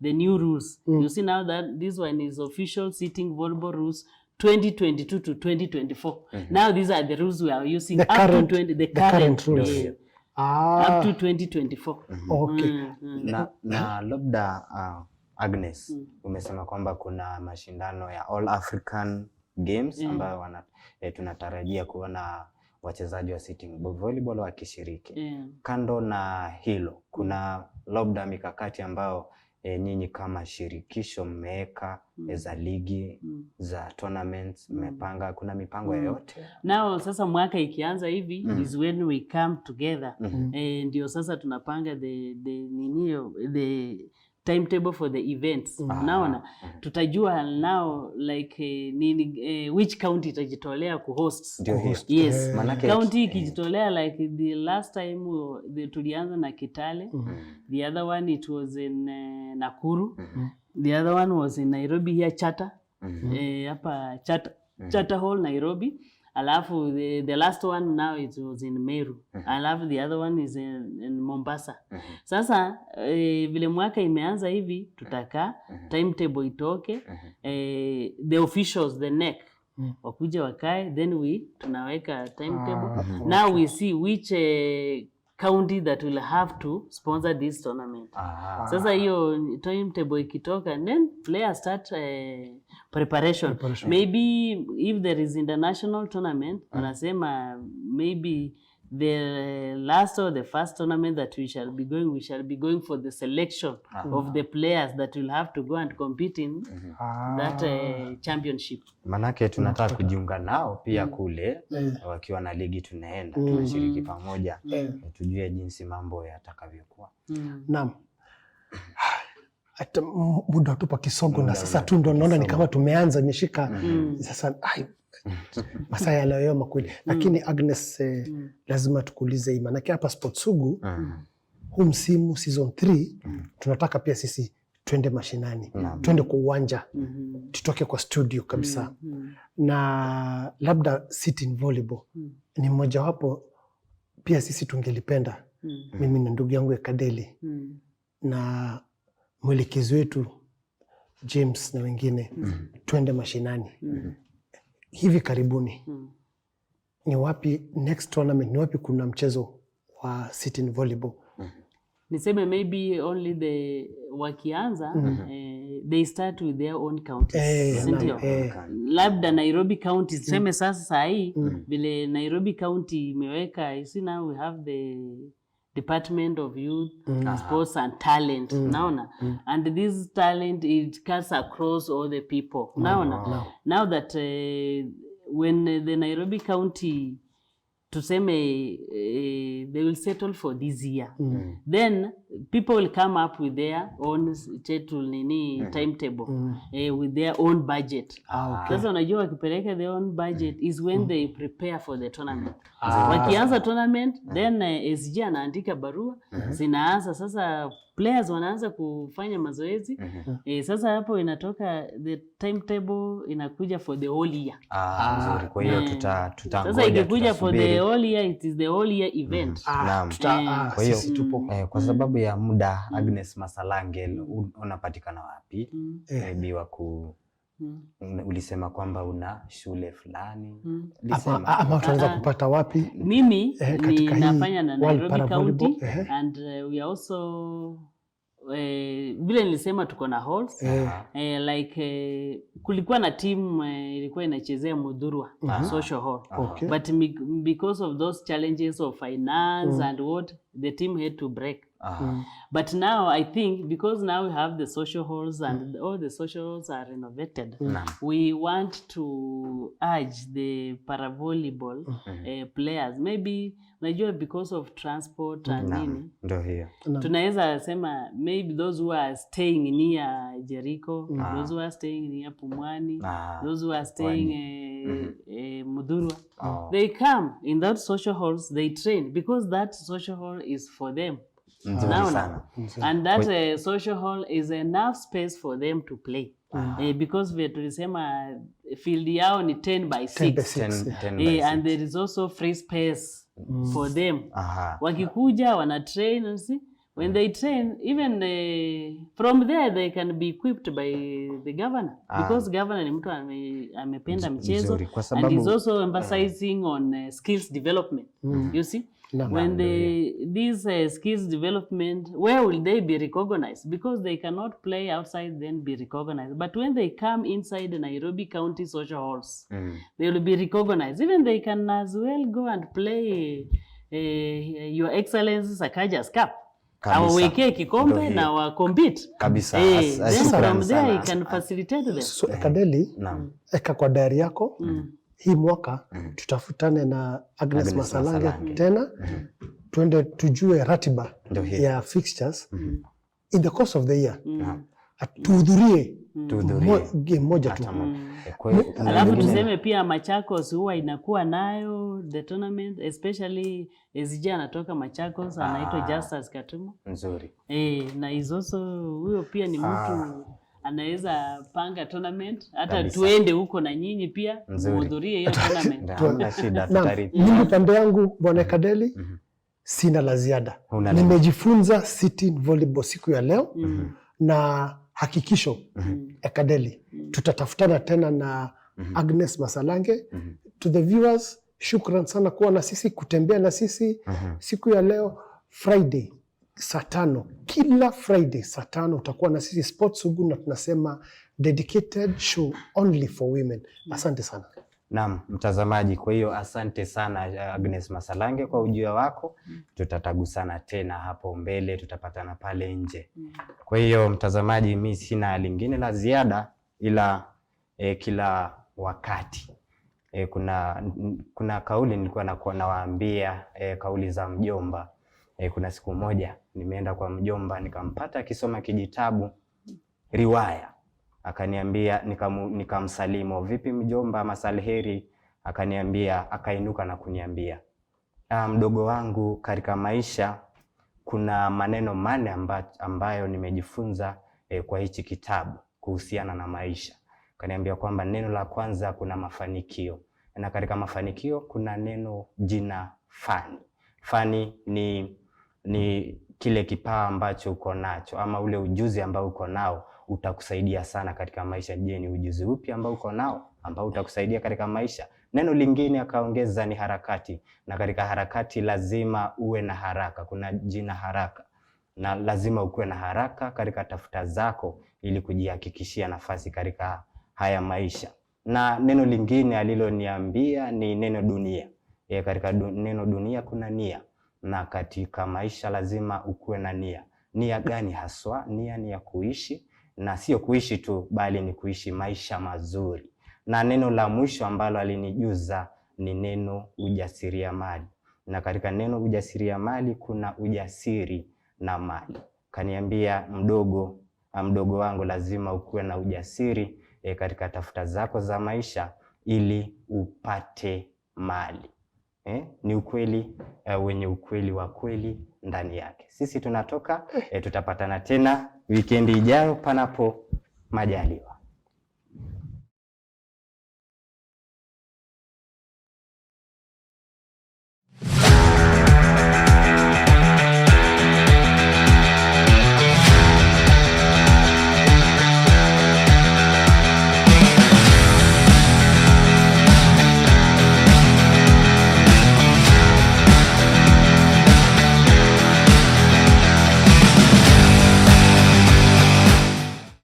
the new rules. You see now that this one is official sitting volleyball rules 2022 to 2024. Now these are the rules we are using the current rules. Up to 2024. Okay. Na labda Agnes, umesema kwamba kuna mashindano ya All African Games ambayo tunatarajia kuona wachezaji wa sitting volleyball wakishiriki. Kando na hilo, kuna labda mikakati ambayo nyinyi kama shirikisho mmeweka za ligi, za tournaments, mmepanga, kuna mipango yoyote? Now sasa mwaka ikianza hivi is when we come together. Ndio sasa tunapanga the timetable for the events. Naona tutajua now like which county itajitolea kuhost. Yes. County ikijitolea like the last time tulianza na Kitale. The other one it was in Nakuru. The other one was in Nairobi here Chata. Hapa Chata Hall Nairobi. Alafu the last one now it was in Meru. Alafu the other one is in Mombasa. Sasa vile mwaka imeanza hivi tutaka timetable itoke, the officials the NEC wakuje wakae, then tunaweka timetable. Now we see which county that will have to sponsor this tournament. Sasa hiyo timetable ikitoka, and then players start preparation. Maybe if there is international tournament, tunasema maybe the last or the first tournament that we shall be going for the selection of the players that will have to go and compete in that championship. Manake tunataka kujiunga nao pia kule, wakiwa na ligi tunaenda, tunashiriki pamoja, tujue jinsi mambo yatakavyokuwa. Naam. Hata muda tupa kisogo na sasa tu ndo naona ni kama tumeanza imeshika sasa masaa ya leo makweli. Lakini Agnes, lazima tukuulize hii, maana hapa Sport Sugu huu msimu season 3 tunataka pia sisi twende mashinani, twende kwa uwanja, tutoke kwa studio kabisa. Na labda sitting volleyball ni mmoja wapo pia sisi tungelipenda, mimi na ndugu yangu Ekadeli na mwelekezi wetu James na wengine twende mashinani hivi karibuni. Ni wapi next tournament, ni wapi kuna mchezo wa sitting volleyball? Niseme maybe only wakianza they start with their own counties. Labda Nairobi County tuseme sasa sahi vile Nairobi County imeweka, you see now we have the Department of Youth, Sports and Talent. Naona. And this talent, it cuts across all the people. Naona. Now that when the Nairobi County tuseme they will settle for this year, then people will come up with their own timetable with their own budget. Sasa unajua wakipeleka their own budget is when they prepare for the tournament. Wakianza tournament then SG anaandika barua zinaanza sasa, players wanaanza kufanya mazoezi. Sasa hapo inatoka the timetable inakuja for the whole year. Nzuri. Kwa hiyo tutangoja. Sasa ikikuja for the whole year, it is the whole year event. Kwa hiyo kwa sababu ya muda, Agnes Masalange, unapatikana wapi? Maybe ulisema kwamba una shule fulani. Ama tunaweza kupata wapi? Mimi ninafanya na Nairobi County and we also vile nilisema tuko na halls like kulikuwa na team ilikuwa inachezea Mudhurwa social hall, but because of those challenges of finance and what, the team had to break. But now I think because now we have the social halls and all the social halls are renovated, we want to urge the para-volleyball players, maybe unajua because of transport and nini, ndio hiyo tunaweza sema maybe those who are staying near Jericho, those who are staying near Pumwani, those who are staying Mudhurwa, they come in that social halls, they train because that social hall is for them. And that social hall is enough space for them to play. Because we tulisema field yao ni 10 by 6. And there is also free space for them. Wakikuja wana train, see? When they train, even from there they can be equipped by the governor, because governor ni mtu amependa mchezo and is also emphasizing on skills development. You see? When these skills development, where will they be recognized? Because they cannot play outside then be recognized. But when they come inside the Nairobi County social halls, they will be recognized. Even they can as well go and play Your Excellency Sakaja's Cup. Awawekee kikombe na wa compete kabisa. Then from there you can facilitate them. So Ekadeli, eka kwa diary yako hii mwaka tutafutane na Agnes Masalange tena tuende tujue ratiba ya fixtures in the course of the year. Tuhudhurie game moja tu. Alafu tuseme pia Machakos huwa inakuwa nayo the tournament, especially SG anatoka Machakos, anaitwa Justus Katumo. Nzuri. Na izoso huyo pia ni mtu anaweza panga tournament, hata tuende huko na nyinyi pia muhudhurie hiyo tournament. Hamna shida, tutarithi. Mimi pande yangu Bwana Kadeli sina la ziada. Nimejifunza sitting volleyball siku ya leo na hakikisho Ekadeli tutatafutana tena na Agnes Masalange. To the viewers, shukran sana kuwa na sisi, kutembea na sisi siku ya leo. Friday saa 5, kila Friday saa 5 utakuwa na sisi Sports Sugu, na tunasema dedicated show only for women. Asante sana. Naam, mtazamaji, kwa hiyo asante sana Agnes Masalange kwa ujio wako. Tutatagusana tena hapo mbele, tutapatana pale nje. Kwa hiyo mtazamaji, mimi sina lingine la ziada ila kila wakati kuna kauli nilikuwa nawaambia, kauli za mjomba. Kuna siku moja nimeenda kwa mjomba nikampata akisoma kijitabu riwaya. Akaniambia, nikamsalimu, vipi mjomba, masalheri? Akaniambia, akainuka na kuniambia, mdogo wangu, katika maisha kuna maneno mane ambayo nimejifunza kwa hichi kitabu kuhusiana na maisha. Akaniambia kwamba neno la kwanza kuna mafanikio, na katika mafanikio kuna neno jina fani. Fani ni kile kipawa ambacho uko nacho, ama ule ujuzi ambao uko nao utakusaidia sana katika maisha. Je, ni ujuzi upi ambao uko nao ambao utakusaidia katika maisha? Neno lingine akaongeza ni harakati, na katika harakati lazima uwe na haraka. Kuna jina haraka, na lazima ukuwe na haraka katika tafuta zako ili kujihakikishia nafasi katika haya maisha. Na neno lingine aliloniambia ni neno dunia. Katika neno dunia kuna nia, na katika maisha lazima ukuwe na nia. Nia gani haswa? Nia ni ya kuishi, na sio kuishi tu bali ni kuishi maisha mazuri. Na neno la mwisho ambalo alinijuza ni neno ujasiriamali. Na katika neno ujasiriamali kuna ujasiri na mali. Kaniambia mdogo wangu, lazima ukuwe na ujasiri katika tafuta zako za maisha ili upate mali. Ni ukweli wenye ukweli wa kweli ndani yake. Sisi tunatoka, tutapatana tena wikendi ijayo panapo majaliwa.